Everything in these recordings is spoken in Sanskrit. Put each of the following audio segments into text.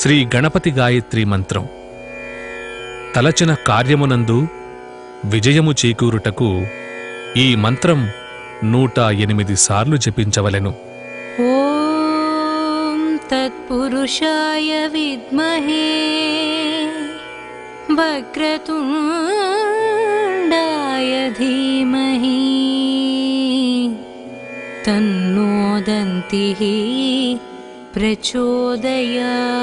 శ్రీ గణపతి గాయత్రి మంత్రం. తలచిన కార్యమునందు విజయము చేకూరుటకు ఈ మంత్రం 108 సార్లు జపించవలెను. ఓం తత్పురుషాయ విద్మహే వక్రతుండాయ ధీమహి తన్నో దంతిః ప్రచోదయాత్.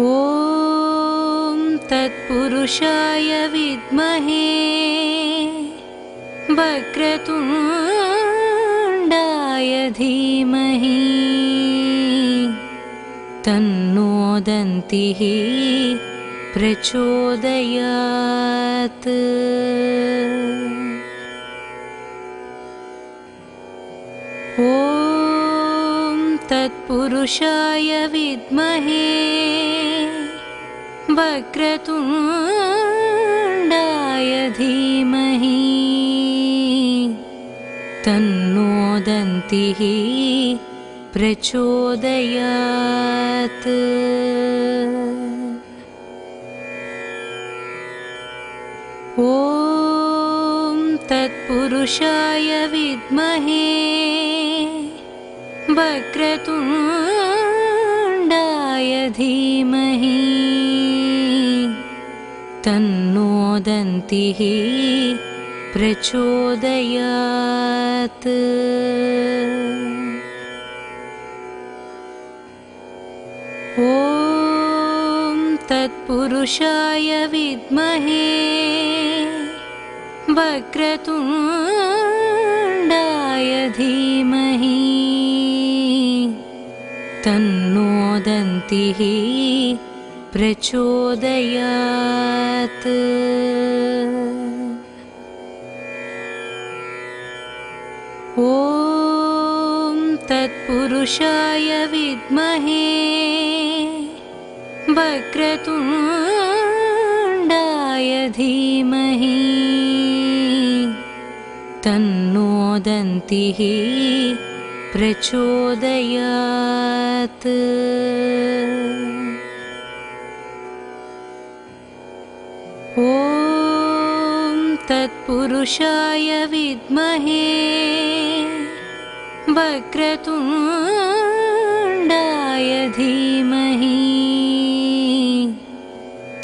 ఓం తత్పురుషాయ విద్మహే వక్రతుండాయ ధీమహి తన్నో దంతిః ప్రచోదయాత్. ఓం తత్పురుషాయ విద్మహే వక్రతుండాయ ధీమహి తన్నో దంతిః ప్రచోదయాత్. ఓం తత్పురుషాయ విద్మహే వక్రతుండాయ ధీమహి తన్నో దంతిః ప్రచోదయాత్. ఓం తత్పురుషాయ విద్మహే వక్రతుండాయ ధీమహి తన్నో దంతిః ప్రచోదయాత్. ఓం తత్పురుషాయ విద్మహే వక్రతుండాయ ధీమహి తన్నో దంతిః ప్రచోదయాత్. ఓం తత్పురుషాయ విద్మహే వక్రతుండాయ ధీమహి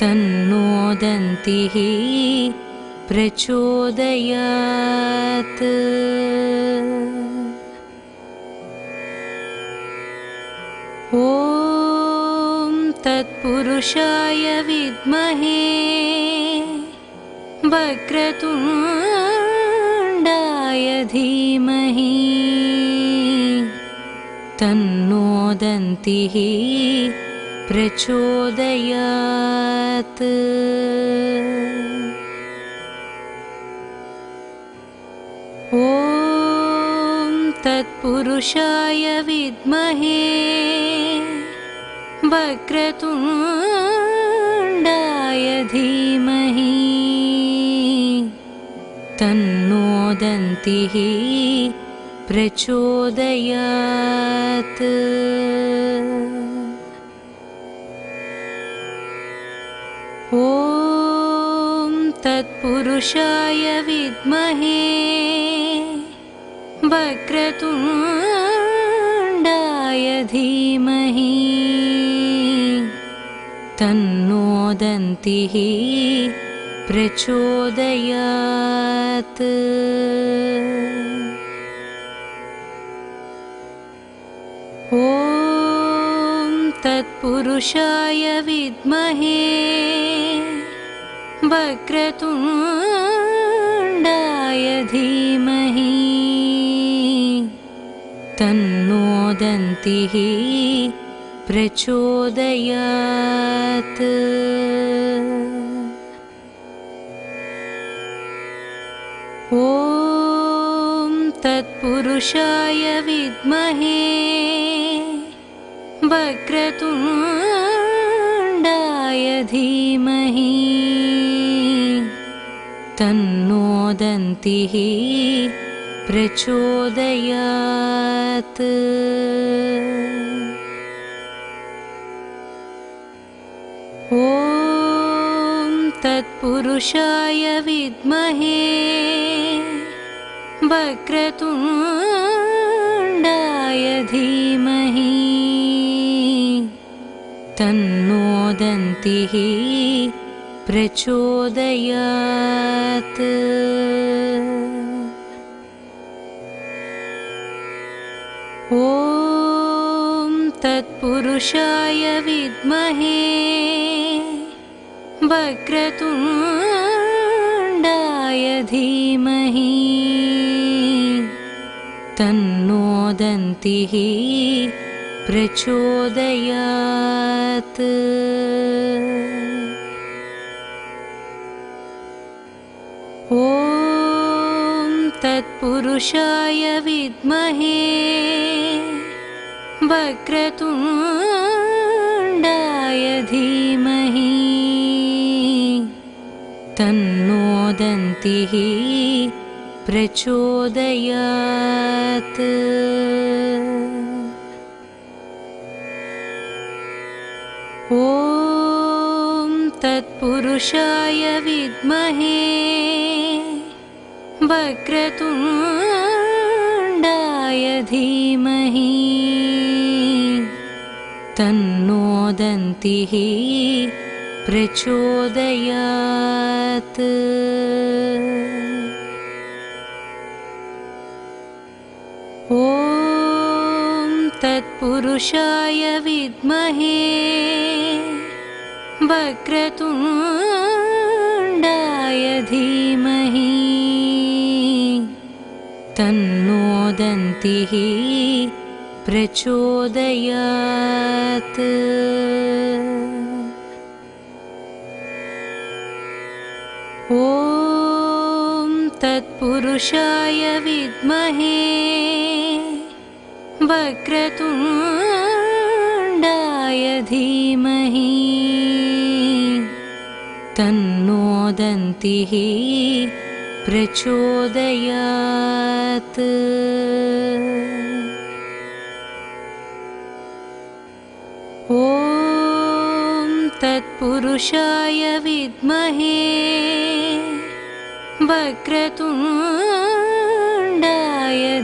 తన్నో దంతిః ప్రచోదయాత్. ఓం తత్పురుషాయ విద్మహే వక్రతుండాయ ధీమహి తన్నో దంతిః ప్రచోదయాత్. ఓం తత్పురుషాయ విద్మహే వక్రతుండాయ ధీమహి తన్నో దంతిః ప్రచోదయాత్. ఓం తత్పురుషాయ విద్మహే వక్రతుండాయ ధీమహి తన్నో దంతిః ప్రచోదయాత్. ఓం తత్పురుషాయ విద్మహే వక్రతుండాయ ధీమహి తన్నో దంతిః ప్రచోదయాత్. ఓం తత్పురుషాయ విద్మహే వక్రతుండాయ ధీమహి తన్నో దంతిః प्रचोदयात्। ॐ तत्पुरुषाय विद्महे वक्रतुण्डाय धीमहि तन्नो दन्तिः प्रचोदयात्। ॐ तत्पुरुषाय विद्महे वक्रतुण्डाय धीमहि तन्नो दन्तिः प्रचोदयात्। ॐ तत्पुरुषाय विद्महे वक्रतुण्डाय धीमहि तन्नो दन्तिः प्रचोदयात्। ॐ तत्पुरुषाय विद्महे वक्रतुण्डाय धीमहि तन्नो दन्तिः प्रचोदयात्। ॐ तत्पुरुषाय विद्महे वक्रतुण्डाय धीमहि तन्नो दन्तिः प्रचोदयात्। ॐ तत्पुरुषाय विद्महे वक्रतुण्डाय धीमहि तन्नो दन्तिः प्रचोदयात्। ॐ तत्पुरुषाय विद्महे वक्रतुण्डाय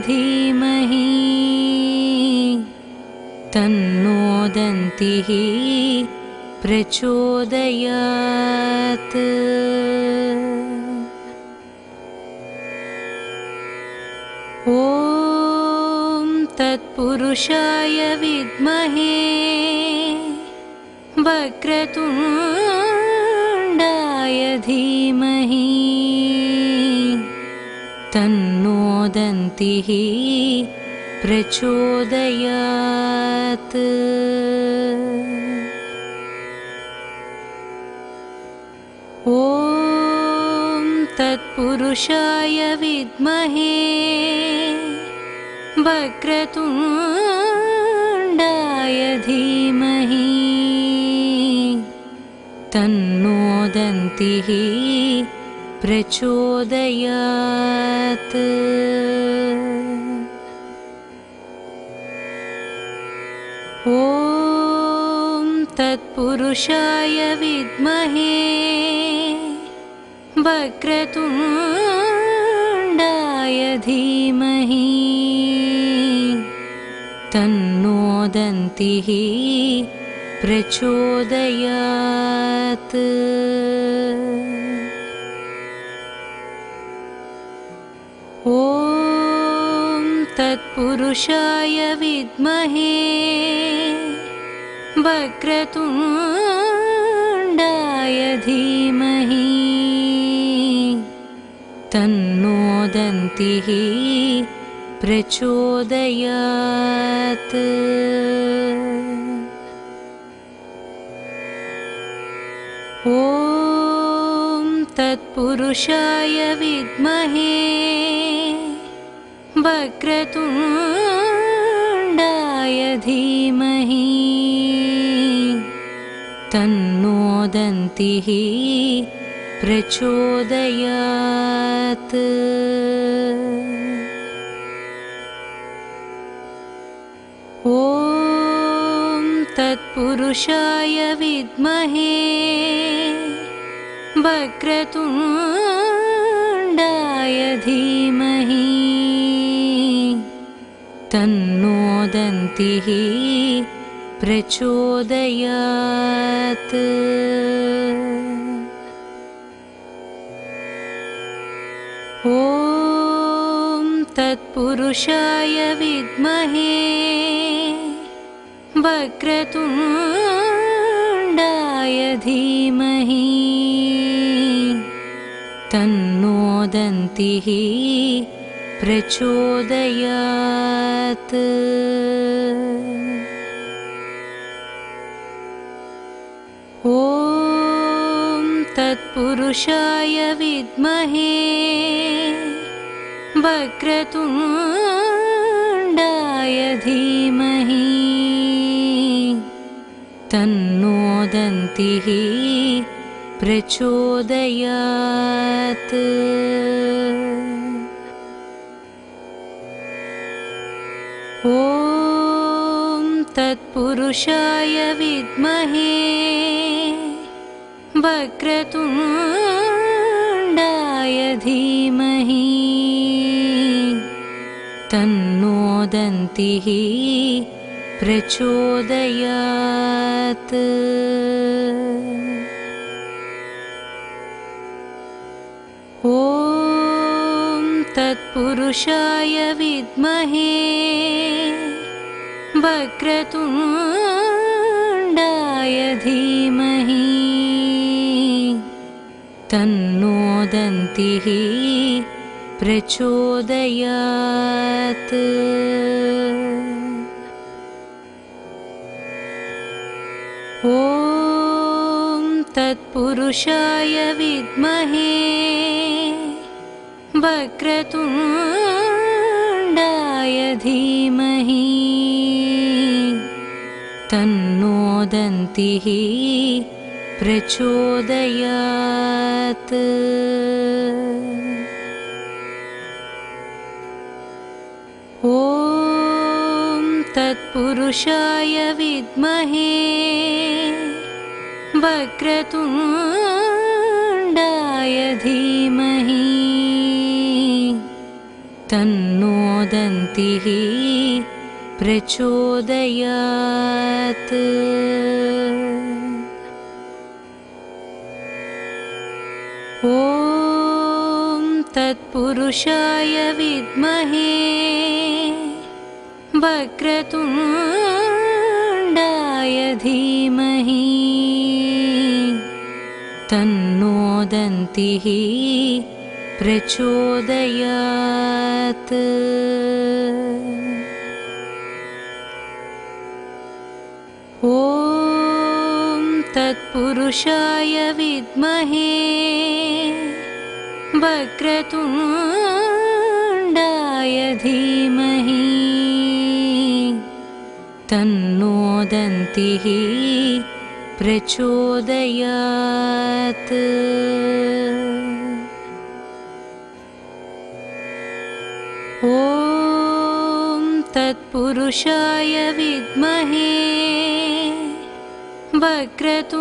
धीमहि तन्नो दन्तिः प्रचोदयात्। ॐ तत्पुरुषाय विद्महे वक्रतुण्डाय धीमहि तन्नो दन्तिः प्रचोदयात्। ॐ तत्पुरुषाय विद्महे वक्रतुण्डाय धीमहि तन्नो दन्तिः प्रचोदयात्। ॐ तत्पुरुषाय विद्महे वक्रतुण्डाय धीमहि तन्नो दन्तिः प्रचोदयात्। ॐ तत्पुरुषाय विद्महे वक्रतुण्डाय धीमहि तन्नो दन्तिः प्रचोदयात्। ॐ तत्पुरुषाय विद्महे वक्रतुण्डाय धीमहि तन्नो दन्तिः प्रचोदयात्। ॐ तत्पुरुषाय विद्महे वक्रतुण्डाय धीमहि तन्नो दन्तिः प्रचोदयात्। ॐ तत्पुरुषाय विद्महे वक्रतुण्डाय धीमहि तन्नो दन्तिः प्रचोदयात्। ॐ तत्पुरुषाय विद्महे वक्रतुण्डाय धीमहि तन्नो दन्तिः प्रचोदयात्। ॐ तत्पुरुषाय विद्महे वक्रतुण्डाय धीमहि तन्नो दन्तिः प्रचोदयात्। ॐ तत्पुरुषाय विद्महे वक्रतुण्डाय धीमहि तन्नो दन्तिः प्रचोदयात्। ॐ तत्पुरुषाय विद्महे वक्रतुण्डाय धीमहि तन्नो दन्तिः प्रचोदयात्। ॐ तत्पुरुषाय विद्महे वक्रतुण्डाय धीमहि तन्नो दन्तिः प्रचोदयात्। ॐ तत्पुरुषाय विद्महे वक्रतुण्डाय धीमहि तन्नो दन्तिः प्रचोदयात्। ॐ तत्पुरुषाय विद्महे वक्रतुण्डाय धीमहि तन्नो दन्तिः प्रचोदयात्। ॐ तत्पुरुषाय विद्महे वक्रतुण्डाय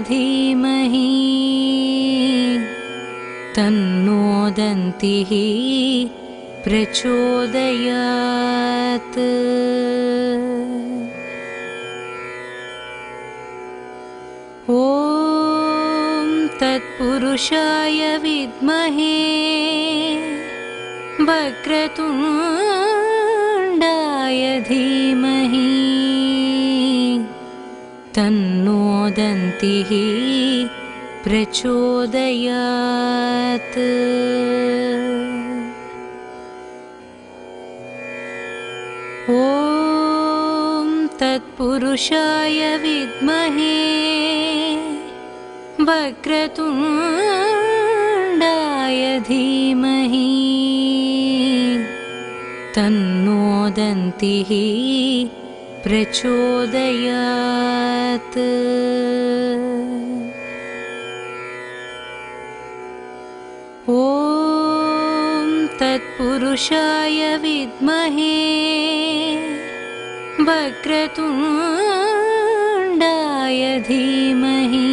धीमहि तन्नो दन्तिः प्रचोदयात्। ॐ तत्पुरुषाय विद्महे वक्रतुण्डाय धीमहि तन्नो दन्तिः प्रचोदयात्। ॐ तत्पुरुषाय विद्महे वक्रतुण्डाय धीमहि तन्नो दन्तिः प्रचोदयात्। ॐ तत्पुरुषाय विद्महे वक्रतुण्डाय धीमहि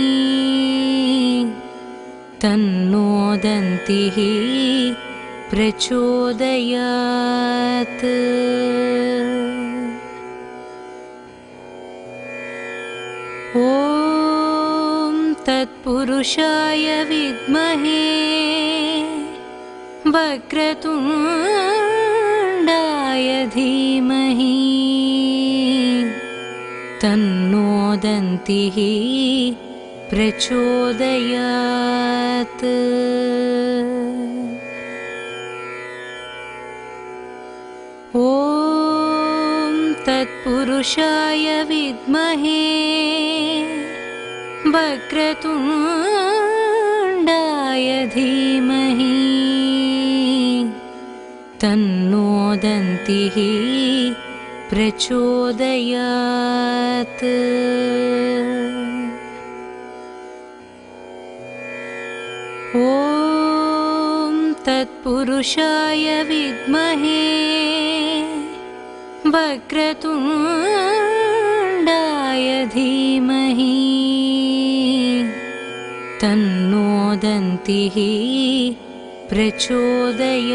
तन्नो दन्तिः प्रचोदयात्। ॐ तत्पुरुषाय विद्महे वक्रतुण्डाय धीमहि तन्नो दन्तिः प्रचोदयात्। ॐ तत्पुरुषाय विद्महे वक्रतुण्डाय धीमहि तन्नो दन्तिः प्रचोदयात्। ॐ तत्पुरुषाय विद्महे वक्रतुण्डाय धीमहि तन्नो दन्तिः प्रचोदयात्।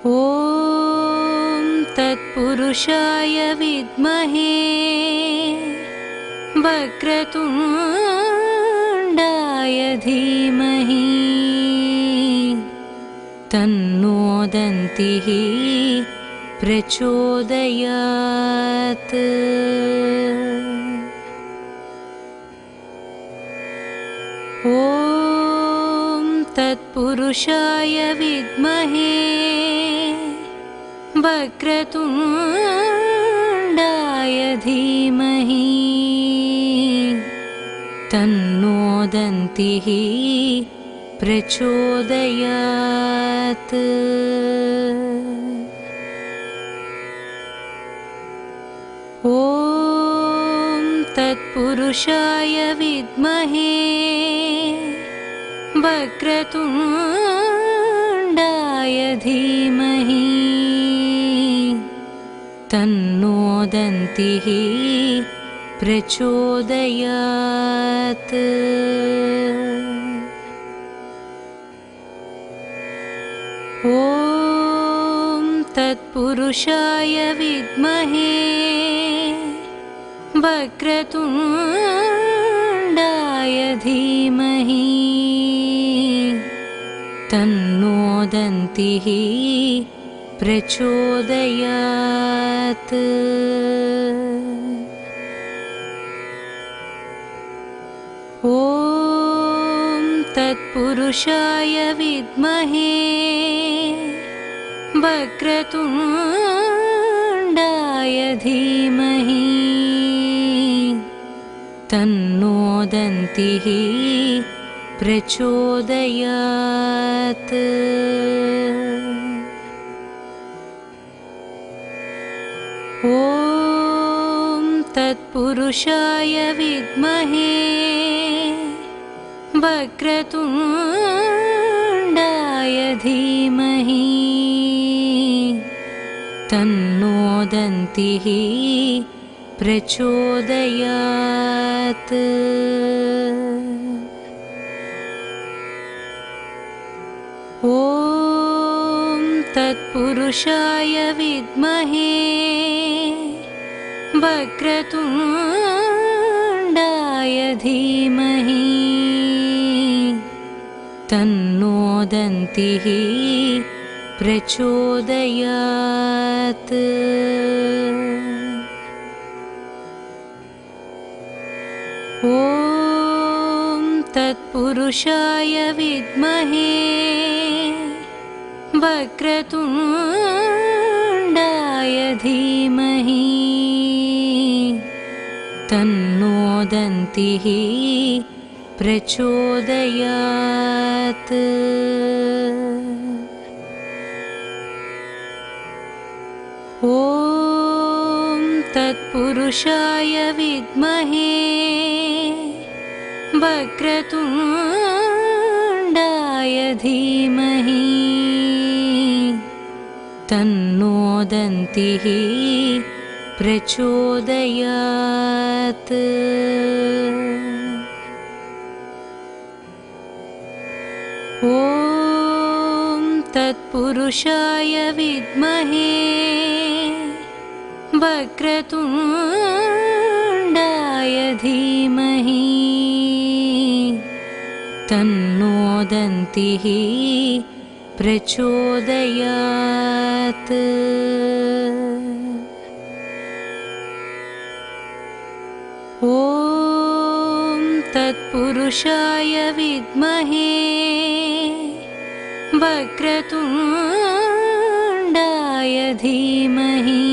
ॐ तत्पुरुषाय विद्महे वक्रतुण्डाय धीमहि तन्नो दन्तिः प्रचोदयात्। ॐ तत्पुरुषाय विद्महे वक्रतुण्डाय धीमहि तन्नो दन्तिः प्रचोदयात्। ॐ तत्पुरुषाय विद्महे वक्रतुण्डाय धीमहि तन्नो दन्तिः प्रचोदयात्। ॐ तत्पुरुषाय विद्महे वक्रतुण्डाय धीमहि तन्नो दन्तिः प्रचोदयात्। ॐ तत्पुरुषाय विद्महे वक्रतुण्डाय धीमहि तन्नो दन्तिः प्रचोदयात्। ॐ तत्पुरुषाय विद्महे वक्रतुण्डाय धीमहि तन्नो दन्तिः प्रचोदयात्। ॐ तत्पुरुषाय विद्महे वक्रतुण्डाय धीमहि तन्नो दन्तिः प्रचोदयात्। ॐ तत्पुरुषाय विद्महे वक्रतुण्डाय धीमहि तन्नो दन्तिः प्रचोदयात्। ॐ तत्पुरुषाय विद्महे वक्रतुण्डाय धीमहि तन्नो दन्तिः प्रचोदयात्। ॐ तत्पुरुषाय विद्महे वक्रतुण्डाय धीमहि तन्नो दन्तिः प्रचोदयात्। ॐ तत्पुरुषाय विद्महे वक्रतुण्डाय धीमहि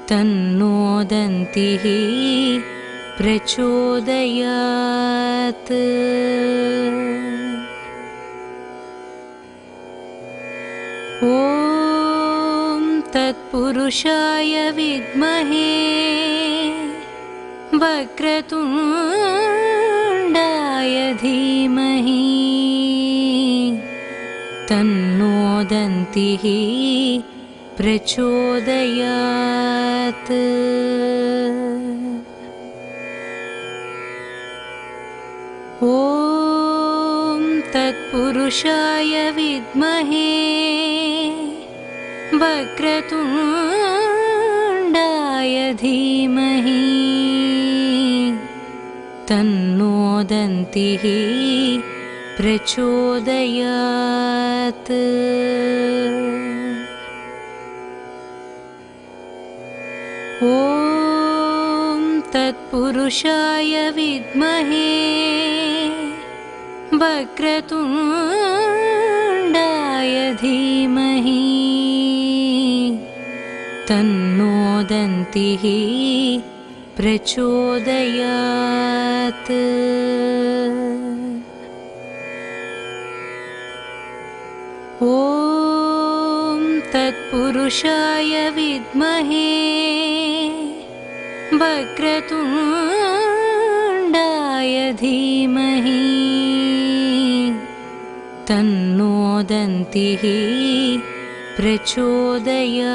तन्नो दन्तिः प्रचोदयात्। ॐ तत्पुरुषाय विद्महे वक्रतुण्डाय धीमहि तन्नो दन्तिः प्रचोदयात्। ॐ तत्पुरुषाय विद्महे वक्रतुण्डाय धीमहि तन्नो दन्तिः प्रचोदयात्। ॐ तत्पुरुषाय विद्महे वक्रतुण्डाय धीमहि तन्नो दन्तिः प्रचोदयात्। ॐ तत्पुरुषाय विद्महे वक्रतुण्डाय धीमहि तन्नो दन्तिः प्रचोदयात्।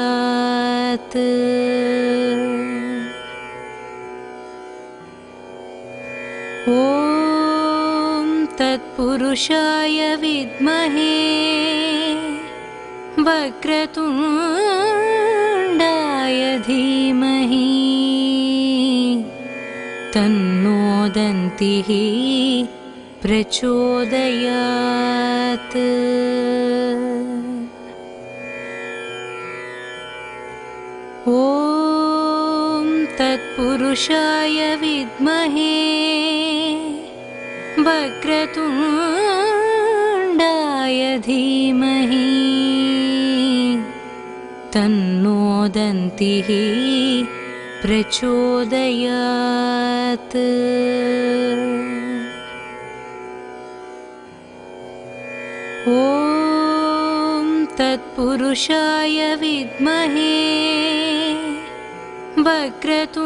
ॐ तत्पुरुषाय विद्महे वक्रतुण्डाय धीमहि तन्नो दन्तिः प्रचोदयात्। ॐ तत्पुरुषाय विद्महे वक्रतुण्डाय धीमहि तन्नो दन्तिः प्रचोदयात्। ॐ तत्पुरुषाय विद्महे वक्रतुण्डाय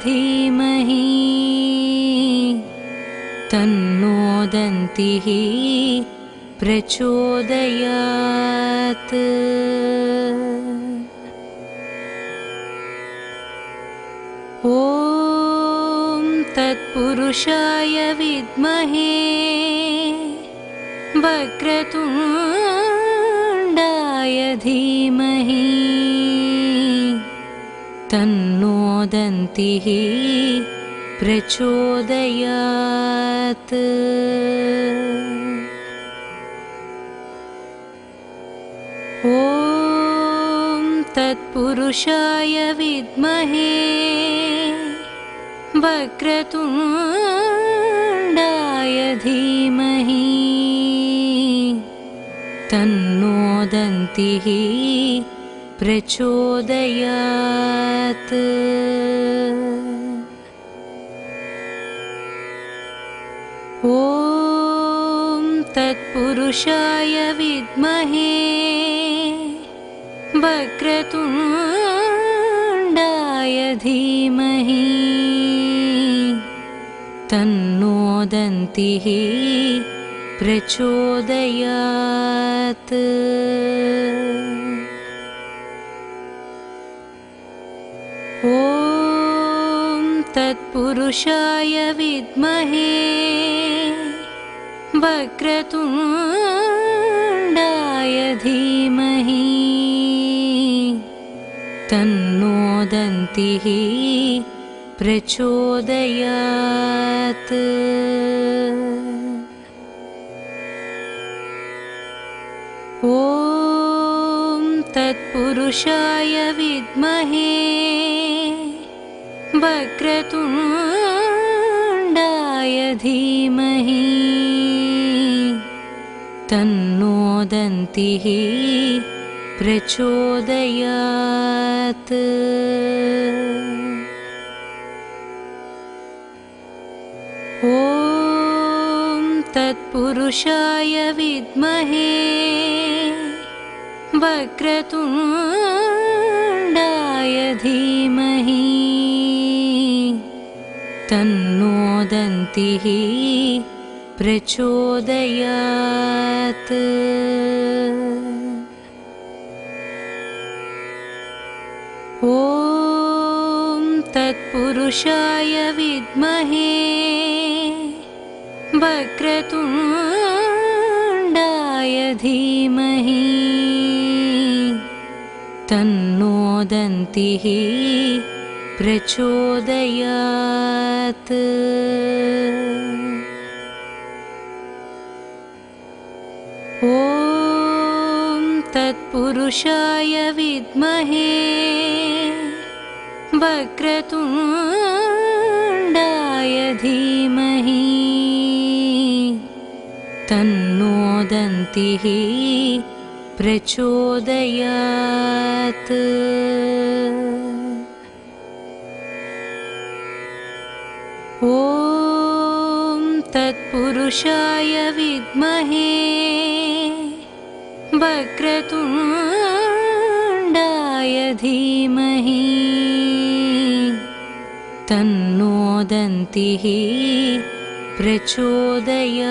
धीमहि तन्नो दन्तिः प्रचोदयात्। ॐ तत्पुरुषाय विद्महे वक्रतुण्डाय धीमहि तन्नो दन्तिः प्रचोदयात्। ॐ तत्पुरुषाय विद्महे वक्रतुण्डाय धीमहि तन्नो दन्तिः प्रचोदयात्। ॐ तत्पुरुषाय विद्महे वक्रतुण्डाय धीमहि तन्नो दन्तिः प्रचोदयात्। ॐ तत्पुरुषाय विद्महे वक्रतुण्डाय धीमहि तन्नो दन्तिः प्रचोदयात्। ॐ तत्पुरुषाय विद्महे वक्रतुण्डाय धीमहि तन्नो दन्तिः प्रचोदयात्। ॐ तत्पुरुषाय विद्महे वक्रतुण्डाय धीमहि तन्नो दन्तिः प्रचोदयात्। ॐ तत्पुरुषाय विद्महे वक्रतुण्डाय धीमहि तन्नो दन्तिः प्रचोदयात्। ॐ तत्पुरुषाय विद्महे वक्रतुण्डाय धीमहि तन्नो दन्तिः प्रचोदयात्। ॐ तत्पुरुषाय विद्महे वक्रतुण्डाय धीमहि तन्नो दन्तिः प्रचोदयात्।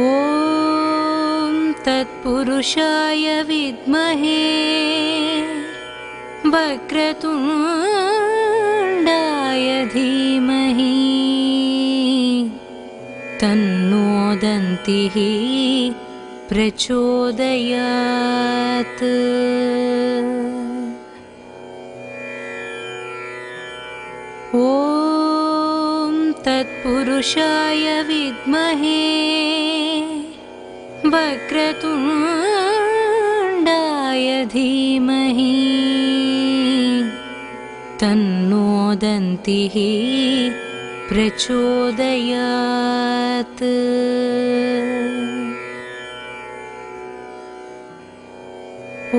ॐ तत्पुरुषाय विद्महे वक्रतुण्डाय धीमहि तन्नो दन्तिः प्रचोदयात्। ॐ तत्पुरुषाय विद्महे वक्रतुण्डाय धीमहि तन्नो दन्तिः प्रचोदयात्।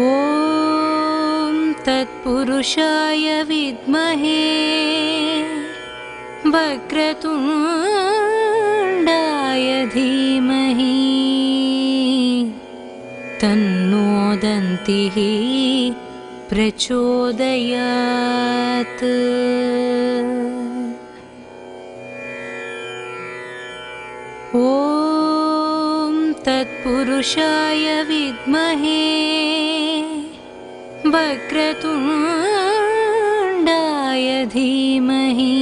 ॐ तत्पुरुषाय विद्महे वक्रतुण्डाय धीमहि तन्नो दन्तिः प्रचोदयात्। ॐ तत्पुरुषाय विद्महे वक्रतुण्डाय धीमहि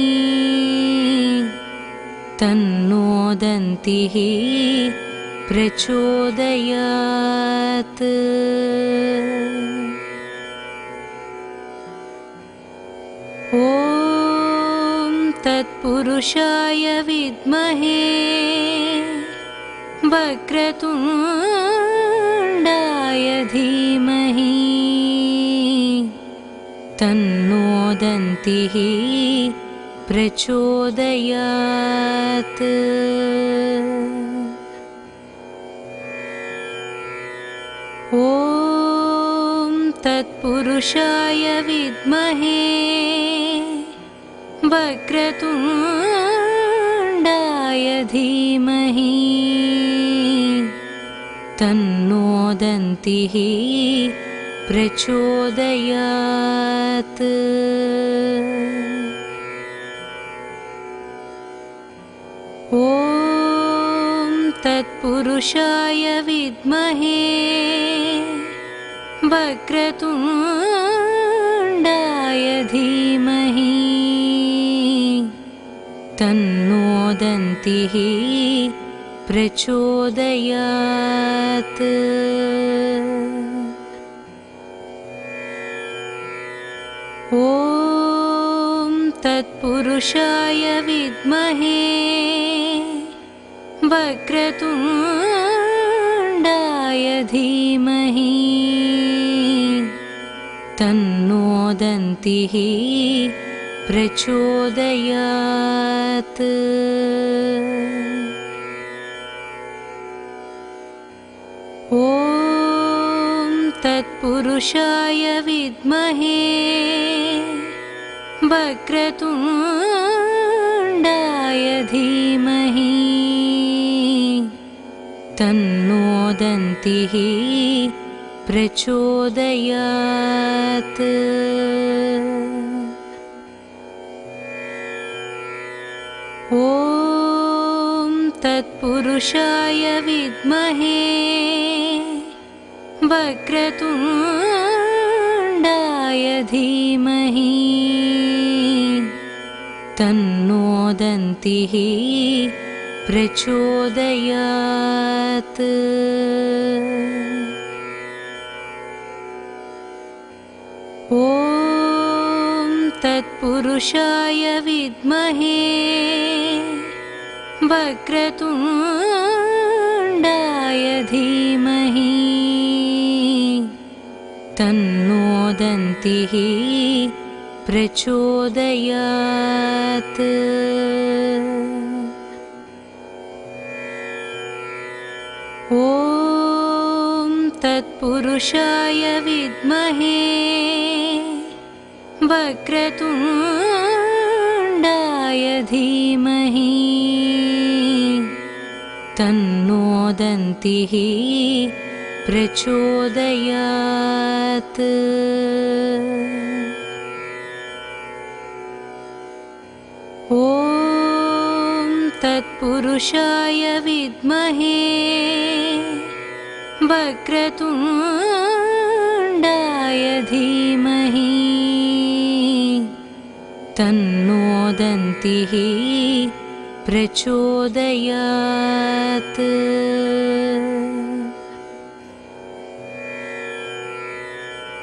तन्नो दन्तिः प्रचोदयात्। ॐ तत्पुरुषाय विद्महे वक्रतुण्डाय धीमहि तन्नो दन्तिः प्रचोदयात्। ॐ तत्पुरुषाय विद्महे वक्रतुण्डाय धीमहि तन्नो दन्तिः प्रचोदयात्। ॐ तत्पुरुषाय विद्महे वक्रतुण्डाय धीमहि तन्नो दन्तिः प्रचोदयात्। ॐ तत्पुरुषाय विद्महे वक्रतुण्डाय धीमहि तन्नो दन्तिः प्रचोदयात्। ॐ तत्पुरुषाय विद्महे वक्रतुण्डाय धीमहि तन्नो दन्तिः प्रचोदयात्। ॐ तत्पुरुषाय विद्महे वक्रतुण्डाय धीमहि तन्नो दन्तिः प्रचोदयात्। ॐ तत्पुरुषाय विद्महे वक्रतुण्डाय धीमहि तन्नो दन्तिः प्रचोदयात्। ॐ तत्पुरुषाय विद्महे वक्रतुण्डाय धीमहि तन्नो दन्तिः प्रचोदयात्। ॐ तत्पुरुषाय विद्महे वक्रतुण्डाय धीमहि तन्नो दन्तिः प्रचोदयात्।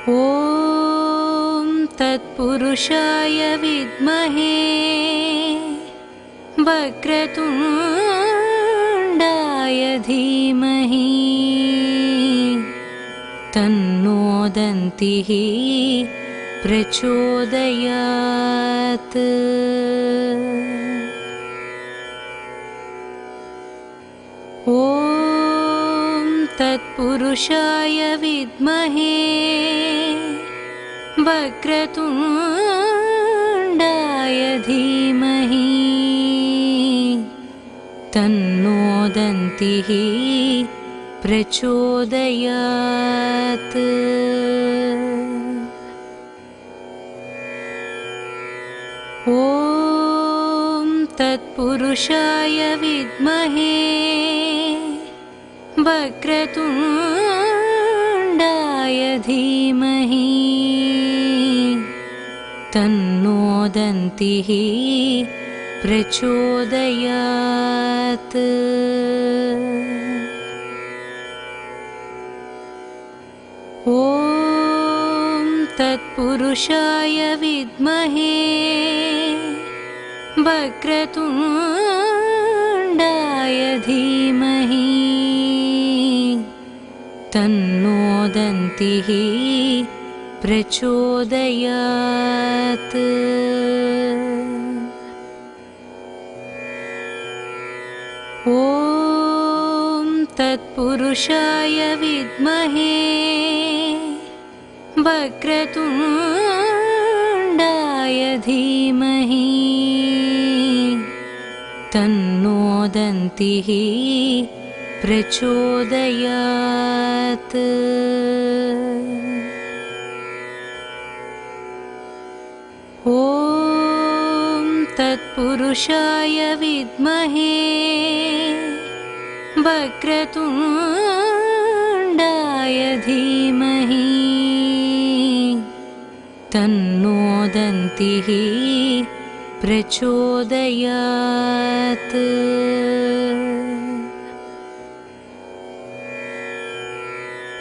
ॐ तत्पुरुषाय विद्महे वक्रतुण्डाय धीमहि तन्नो दन्तिः प्रचोदयात्। ॐ तत्पुरुषाय विद्महे वक्रतुण्डाय धीमहि तन्नो दन्तिः प्रचोदयात्। ॐ तत्पुरुषाय विद्महे वक्रतुण्डाय धीमहि तन्नो दन्तिः प्रचोदयात्। ॐ तत्पुरुषाय विद्महे वक्रतुण्डाय धीमहि तन्नो दन्तिः प्रचोदयात्। ॐ तत्पुरुषाय विद्महे वक्रतुण्डाय धीमहि तन्नो दन्तिः प्रचोदयात्। ॐ तत्पुरुषाय विद्महे वक्रतुण्डाय धीमहि तन्नो दन्तिः प्रचोदयात्।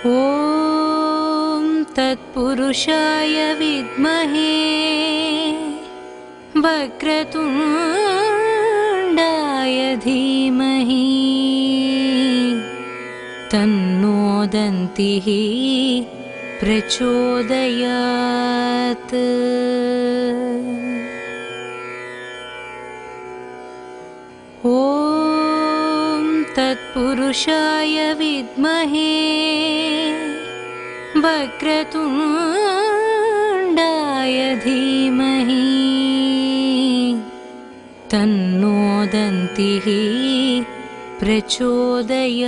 ॐ तत्पुरुषाय विद्महे वक्रतुण्डाय धीमहि तन्नो दन्तिः प्रचोदयात्। ॐ तत्पुरुषाय विद्महे वक्रतुण्डाय धीमहि तन्नो दन्तिः प्रचोदयात्।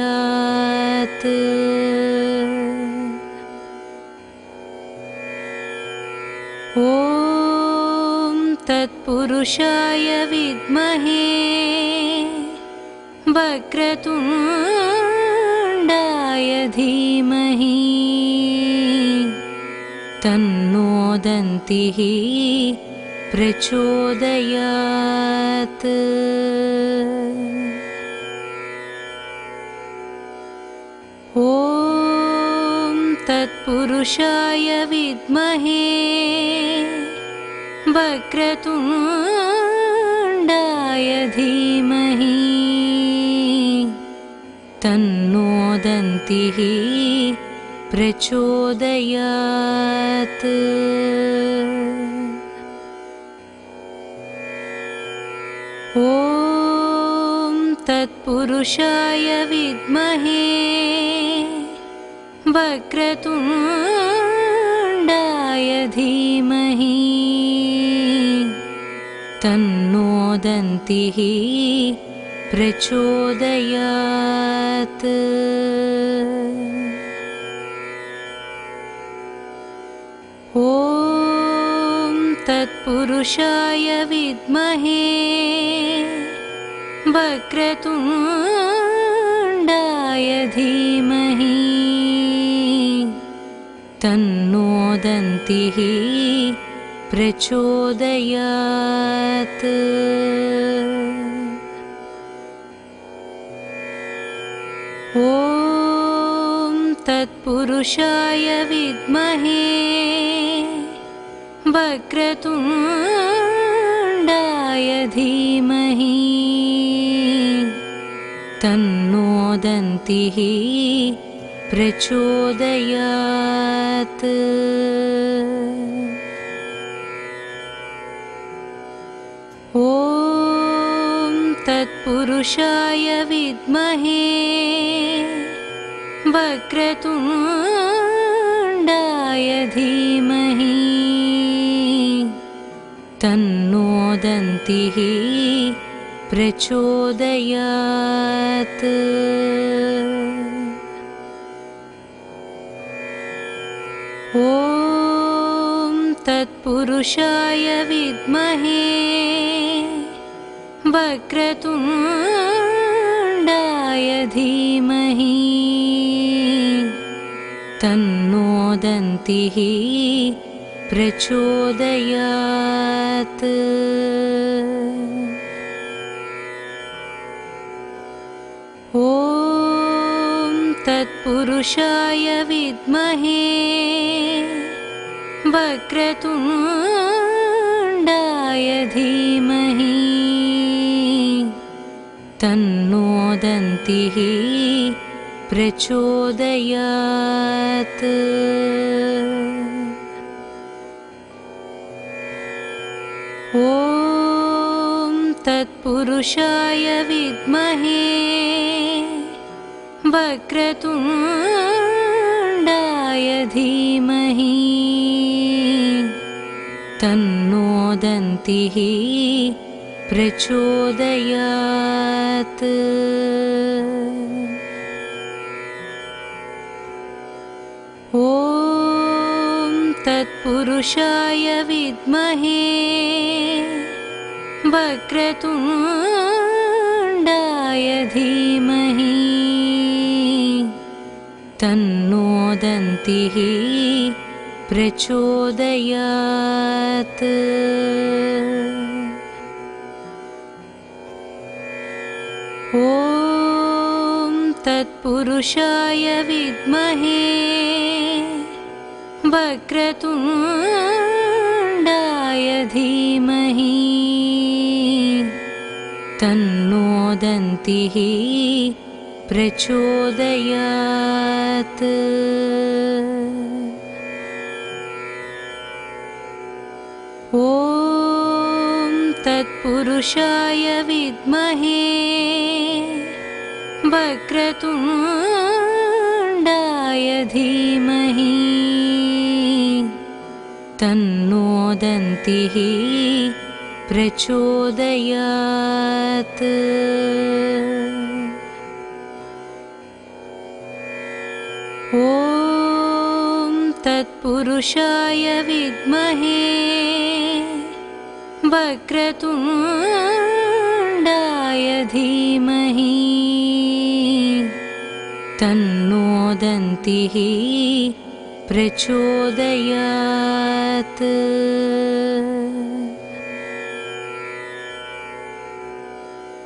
ॐ तत्पुरुषाय विद्महे वक्रतुण्डाय धीमहि तन्नो दन्तिः प्रचोदयात्। ॐ तत्पुरुषाय विद्महे वक्रतुण्डाय धीमहि तन्नो दन्तिः प्रचोदयात्। ॐ तत्पुरुषाय विद्महे वक्रतुण्डाय धीमहि तन्नो दन्तिः प्रचोदयात्। ॐ तत्पुरुषाय विद्महे वक्रतुण्डाय धीमहि तन्नो दन्तिः प्रचोदयात्। ॐ तत्पुरुषाय विद्महे वक्रतुण्डाय धीमहि तन्नो दन्तिः प्रचोदयात्। ॐ तत्पुरुषाय विद्महे वक्रतुण्डाय धीमहि तन्नो दन्तिः प्रचोदयात्। ॐ तत्पुरुषाय विद्महे वक्रतुण्डाय धीमहि तन्नो दन्तिः प्रचोदयात्। ॐ तत्पुरुषाय विद्महे वक्रतुण्डाय धीमहि तन्नो दन्तिः प्रचोदयात्। ॐ तत्पुरुषाय विद्महे वक्रतुण्डाय धीमहि तन्नो दन्तिः प्रचोदयात्। ॐ तत्पुरुषाय विद्महे वक्रतुण्डाय धीमहि तन्नो दन्तिः प्रचोदयात्। ॐ तत्पुरुषाय विद्महे वक्रतुण्डाय धीमहि तन्नो दन्तिः प्रचोदयात्। ॐ तत्पुरुषाय विद्महे वक्रतुण्डाय धीमहि तन्नो दन्तिः प्रचोदयात्। ॐ तत्पुरुषाय विद्महे वक्रतुण्डाय धीमहि तन्नो दन्तिः प्रचोदयात्।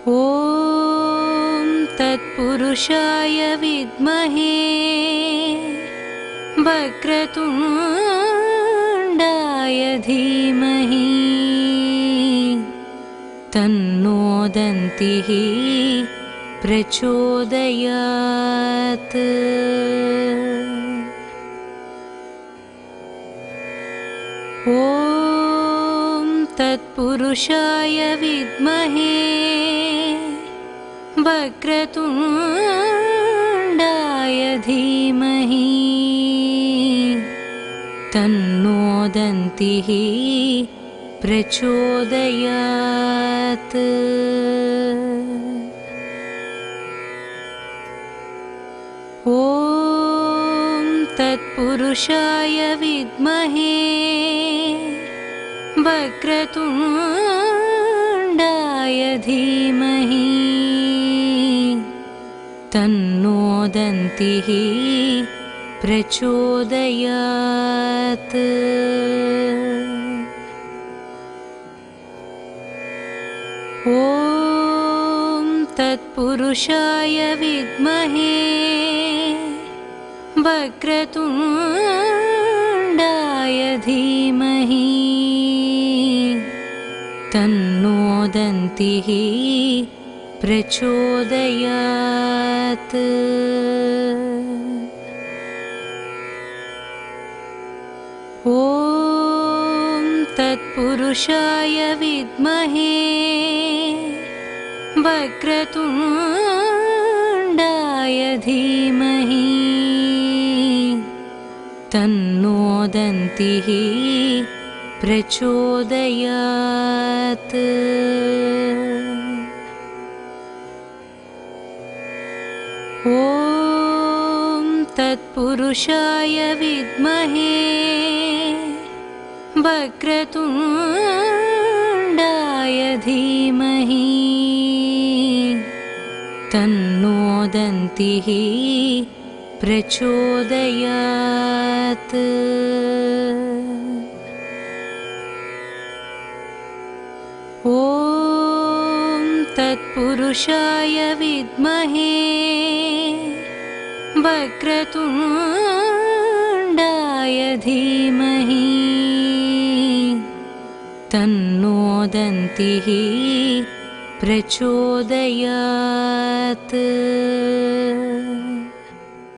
ॐ तत्पुरुषाय विद्महे वक्रतुण्डाय धीमहि तन्नो दन्तिः प्रचोदयात्। ॐ तत्पुरुषाय विद्महे वक्रतुण्डाय धीमहि तन्नो दन्तिः प्रचोदयात्। ॐ तत्पुरुषाय विद्महे वक्रतुण्डाय धीमहि तन्नो दन्तिः प्रचोदयात्। ॐ तत्पुरुषाय विद्महे वक्रतुण्डाय धीमहि तन्नो दन्तिः प्रचोदयात्। ॐ तत्पुरुषाय विद्महे वक्रतुण्डाय धीमहि तन्नो दन्तिः प्रचोदयात्। ॐ तत्पुरुषाय विद्महे वक्रतुण्डाय धीमहि तन्नो दन्तिः प्रचोदयात्। ॐ तत्पुरुषाय विद्महे वक्रतुण्डाय धीमहि तन्नो दन्तिः प्रचोदयात्।